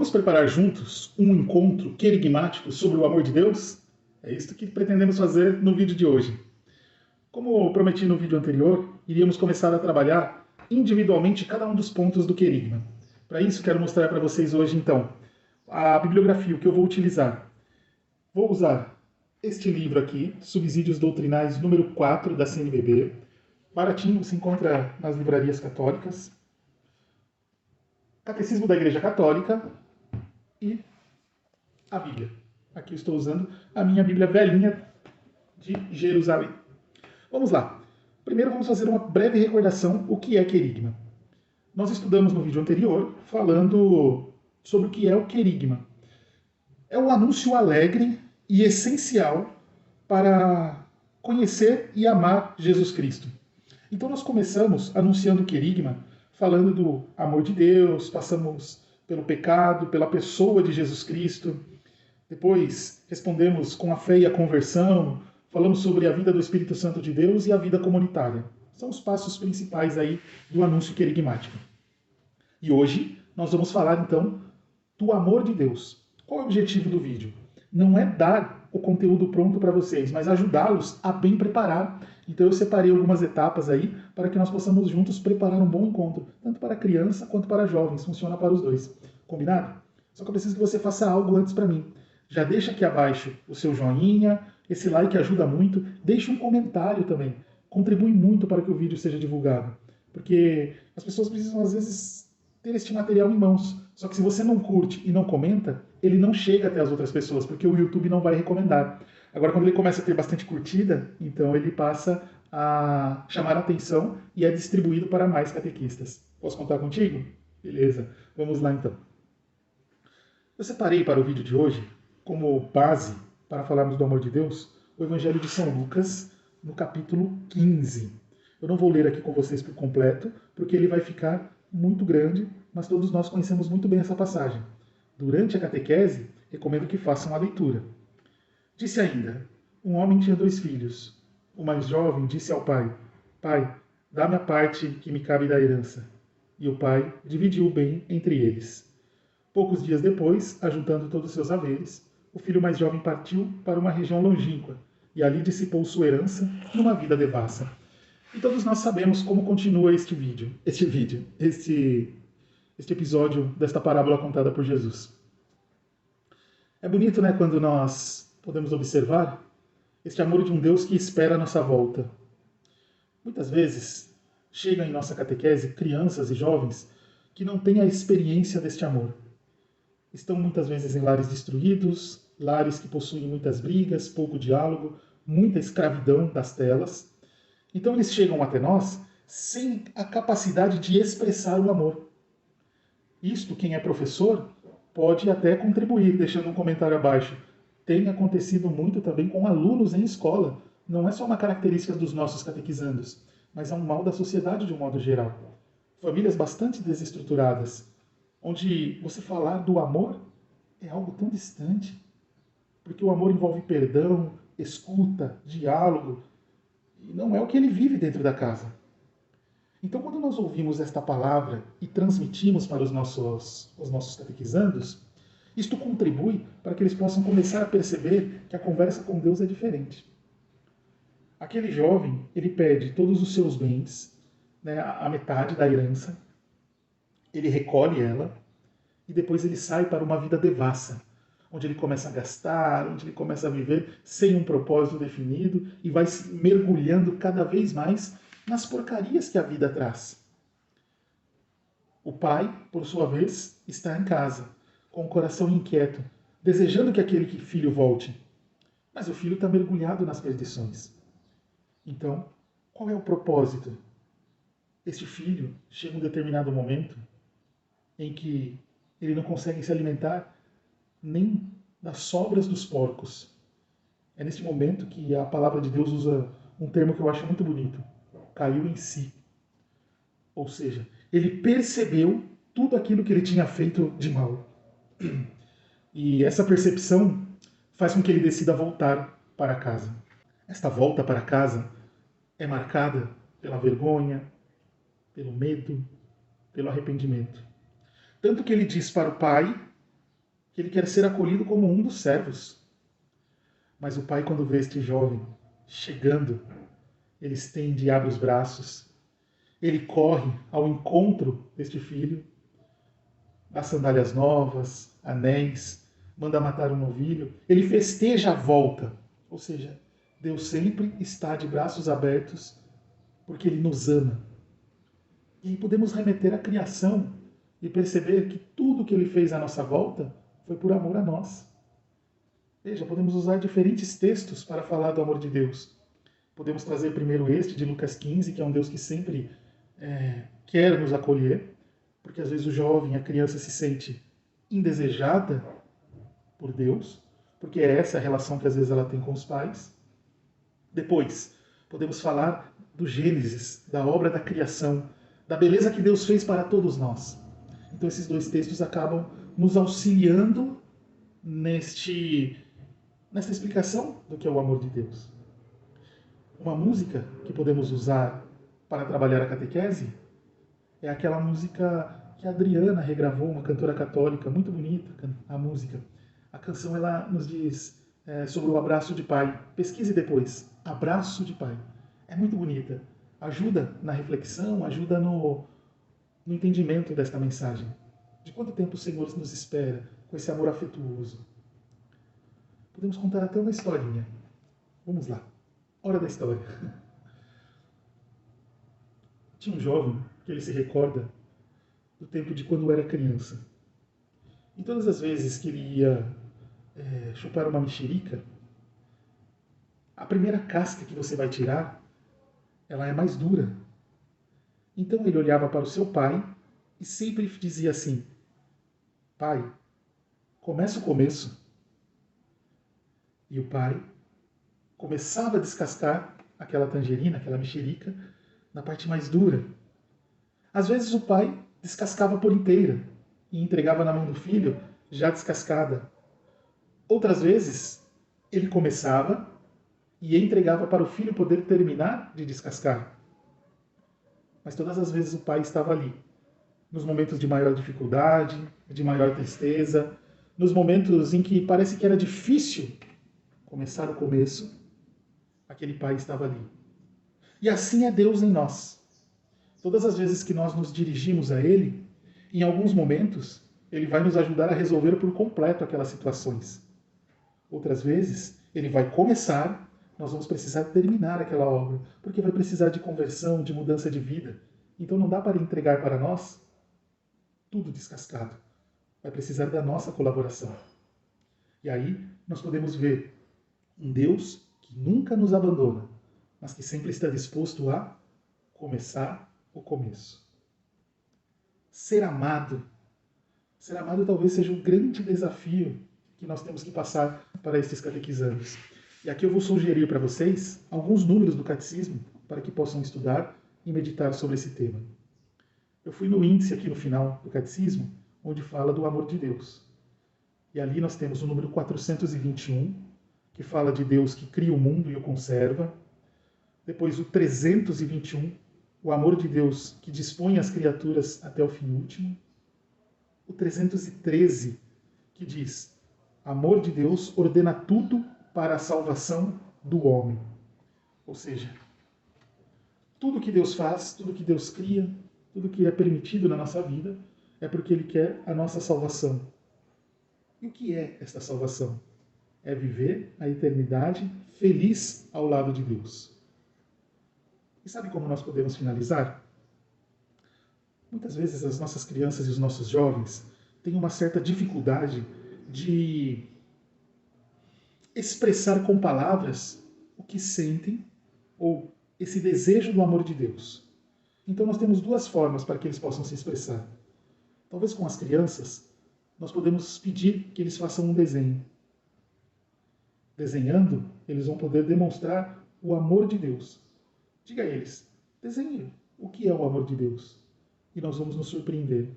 Vamos preparar juntos um encontro querigmático sobre o amor de Deus? É isso que pretendemos fazer no vídeo de hoje. Como prometi no vídeo anterior, iríamos começar a trabalhar individualmente cada um dos pontos do querigma. Para isso, quero mostrar para vocês hoje, então, a bibliografia que eu vou utilizar. Vou usar este livro aqui, Subsídios Doutrinais, número 4, da CNBB. Baratinho, se encontra nas livrarias católicas. Catecismo da Igreja Católica e a Bíblia. Aqui eu estou usando a minha Bíblia velhinha de Jerusalém. Vamos lá. Primeiro vamos fazer uma breve recordação o que é querigma. Nós estudamos no vídeo anterior falando sobre o que é o querigma. É o anúncio alegre e essencial para conhecer e amar Jesus Cristo. Então nós começamos anunciando o querigma, falando do amor de Deus, passamos pelo pecado, pela pessoa de Jesus Cristo. Depois respondemos com a fé e a conversão, falamos sobre a vida do Espírito Santo de Deus e a vida comunitária. São os passos principais aí do anúncio querigmático. E hoje nós vamos falar então do amor de Deus. Qual é o objetivo do vídeo? Não é dar o conteúdo pronto para vocês, mas ajudá-los a bem preparar. Então eu separei algumas etapas aí para que nós possamos juntos preparar um bom encontro, tanto para criança quanto para jovens, funciona para os dois. Combinado? Só que eu preciso que você faça algo antes para mim. Já deixa aqui abaixo o seu joinha, esse like ajuda muito, deixa um comentário também, contribui muito para que o vídeo seja divulgado, porque as pessoas precisam às vezes ter este material em mãos, só que se você não curte e não comenta, ele não chega até as outras pessoas, porque o YouTube não vai recomendar. Agora, quando ele começa a ter bastante curtida, então ele passa a chamar a atenção e é distribuído para mais catequistas. Posso contar contigo? Beleza, vamos lá então. Eu separei para o vídeo de hoje, como base para falarmos do amor de Deus, o Evangelho de São Lucas, no capítulo 15. Eu não vou ler aqui com vocês por completo, porque ele vai ficar muito grande, mas todos nós conhecemos muito bem essa passagem. Durante a catequese, recomendo que façam a leitura. Disse ainda: um homem tinha 2 filhos. O mais jovem disse ao pai: Pai, dá-me a parte que me cabe da herança. E o pai dividiu o bem entre eles. Poucos dias depois, ajuntando todos os seus haveres, o filho mais jovem partiu para uma região longínqua e ali dissipou sua herança numa vida devassa. E todos nós sabemos como continua este episódio desta parábola contada por Jesus. É bonito, né, quando nós podemos observar este amor de um Deus que espera a nossa volta. Muitas vezes chegam em nossa catequese crianças e jovens que não têm a experiência deste amor. Estão muitas vezes em lares destruídos, lares que possuem muitas brigas, pouco diálogo, muita escravidão das telas. Então eles chegam até nós sem a capacidade de expressar o amor. Isto, quem é professor, pode até contribuir, deixando um comentário abaixo. Tem acontecido muito também com alunos em escola. Não é só uma característica dos nossos catequizandos, mas é um mal da sociedade de um modo geral. Famílias bastante desestruturadas, onde você falar do amor é algo tão distante, porque o amor envolve perdão, escuta, diálogo, e não é o que ele vive dentro da casa. Então, quando nós ouvimos esta palavra e transmitimos para os nossos catequizandos, isto contribui para que eles possam começar a perceber que a conversa com Deus é diferente. Aquele jovem, ele perde todos os seus bens, né, a metade da herança, ele recolhe ela e depois ele sai para uma vida devassa, onde ele começa a gastar, onde ele começa a viver sem um propósito definido e vai se mergulhando cada vez mais nas porcarias que a vida traz. O pai, por sua vez, está em casa, com o coração inquieto, desejando que aquele filho volte. Mas o filho está mergulhado nas perdições. Então, qual é o propósito? Este filho chega um determinado momento em que ele não consegue se alimentar nem das sobras dos porcos. É neste momento que a palavra de Deus usa um termo que eu acho muito bonito. Caiu em si. Ou seja, ele percebeu tudo aquilo que ele tinha feito de mal. E essa percepção faz com que ele decida voltar para casa. Esta volta para casa é marcada pela vergonha, pelo medo, pelo arrependimento. Tanto que ele diz para o pai que ele quer ser acolhido como um dos servos. Mas o pai, quando vê este jovem chegando, ele estende e abre os braços. Ele corre ao encontro deste filho, dá sandálias novas, anéis, manda matar um novilho. Ele festeja a volta. Ou seja, Deus sempre está de braços abertos porque Ele nos ama. E podemos remeter à criação e perceber que tudo que Ele fez à nossa volta foi por amor a nós. Veja, podemos usar diferentes textos para falar do amor de Deus. Podemos trazer primeiro este de Lucas 15, que é um Deus que sempre quer nos acolher, porque às vezes o jovem, a criança se sente indesejada por Deus, porque é essa a relação que às vezes ela tem com os pais. Depois, podemos falar do Gênesis, da obra da criação, da beleza que Deus fez para todos nós. Então esses dois textos acabam nos auxiliando nesta explicação do que é o amor de Deus. Uma música que podemos usar para trabalhar a catequese é aquela música que a Adriana regravou, uma cantora católica, muito bonita a música. A canção ela nos diz sobre o abraço de pai. Pesquise depois. Abraço de pai. É muito bonita. Ajuda na reflexão, ajuda no entendimento desta mensagem. De quanto tempo o Senhor nos espera com esse amor afetuoso. Podemos contar até uma historinha. Vamos lá. Hora da história. Tinha um jovem que ele se recorda do tempo de quando era criança. E todas as vezes que ele ia chupar uma mexerica, a primeira casca que você vai tirar, ela é mais dura. Então ele olhava para o seu pai e sempre dizia assim: pai, começa o começo. E o pai começava a descascar aquela tangerina, aquela mexerica, na parte mais dura. Às vezes o pai descascava por inteira e entregava na mão do filho, já descascada. Outras vezes, ele começava e entregava para o filho poder terminar de descascar. Mas todas as vezes o pai estava ali, nos momentos de maior dificuldade, de maior tristeza, nos momentos em que parece que era difícil começar o começo, aquele pai estava ali. E assim é Deus em nós. Todas as vezes que nós nos dirigimos a Ele, em alguns momentos, Ele vai nos ajudar a resolver por completo aquelas situações. Outras vezes, Ele vai começar, nós vamos precisar terminar aquela obra, porque vai precisar de conversão, de mudança de vida. Então não dá para entregar para nós tudo descascado. Vai precisar da nossa colaboração. E aí nós podemos ver um Deus que nunca nos abandona, mas que sempre está disposto a começar o começo. Ser amado. Ser amado talvez seja um grande desafio que nós temos que passar para estes catequizandos. E aqui eu vou sugerir para vocês alguns números do catecismo para que possam estudar e meditar sobre esse tema. Eu fui no índice aqui no final do catecismo, onde fala do amor de Deus. E ali nós temos o número 421, que fala de Deus que cria o mundo e o conserva. Depois o 321, o amor de Deus que dispõe as criaturas até o fim último. O 313, que diz: amor de Deus ordena tudo para a salvação do homem. Ou seja, tudo que Deus faz, tudo que Deus cria, tudo que é permitido na nossa vida, é porque Ele quer a nossa salvação. E o que é esta salvação? É viver a eternidade feliz ao lado de Deus. E sabe como nós podemos finalizar? Muitas vezes as nossas crianças e os nossos jovens têm uma certa dificuldade de expressar com palavras o que sentem ou esse desejo do amor de Deus. Então nós temos duas formas para que eles possam se expressar. Talvez com as crianças, nós podemos pedir que eles façam um desenho. Desenhando, eles vão poder demonstrar o amor de Deus. Diga a eles, desenhe o que é o amor de Deus. E nós vamos nos surpreender.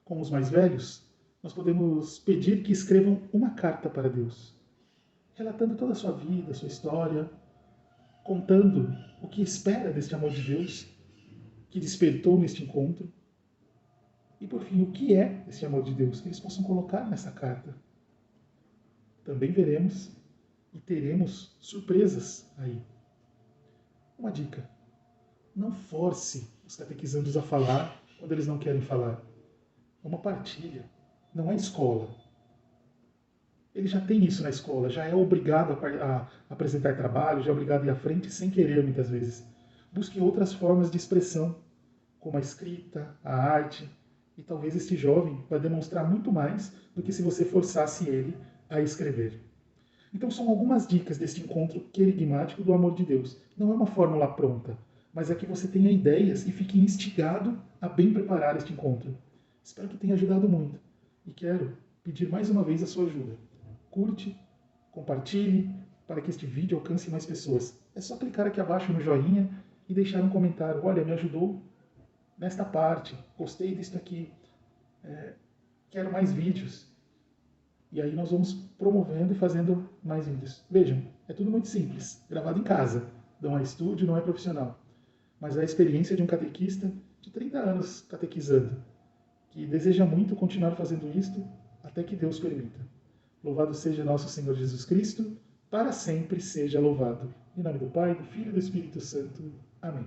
Com os mais velhos, nós podemos pedir que escrevam uma carta para Deus, relatando toda a sua vida, a sua história, contando o que espera deste amor de Deus que despertou neste encontro. E por fim, o que é esse amor de Deus? Que eles possam colocar nessa carta. Também veremos e teremos surpresas aí. Uma dica: não force os catequizandos a falar quando eles não querem falar. É uma partilha, não é escola. Ele já tem isso na escola, já é obrigado a apresentar trabalho, já é obrigado a ir à frente sem querer muitas vezes. Busque outras formas de expressão, como a escrita, a arte, e talvez este jovem vai demonstrar muito mais do que se você forçasse ele a escrever. Então são algumas dicas deste encontro querigmático do amor de Deus. Não é uma fórmula pronta, mas é que você tenha ideias e fique instigado a bem preparar este encontro. Espero que tenha ajudado muito e quero pedir mais uma vez a sua ajuda. Curte, compartilhe, para que este vídeo alcance mais pessoas. É só clicar aqui abaixo no joinha e deixar um comentário. Olha, me ajudou nesta parte, gostei disso aqui, quero mais vídeos. E aí nós vamos promovendo e fazendo mais vídeos. Vejam, é tudo muito simples, gravado em casa. Não é estúdio, não é profissional. Mas é a experiência de um catequista de 30 anos catequizando, que deseja muito continuar fazendo isto até que Deus permita. Louvado seja nosso Senhor Jesus Cristo, para sempre seja louvado. Em nome do Pai, do Filho e do Espírito Santo. Amém.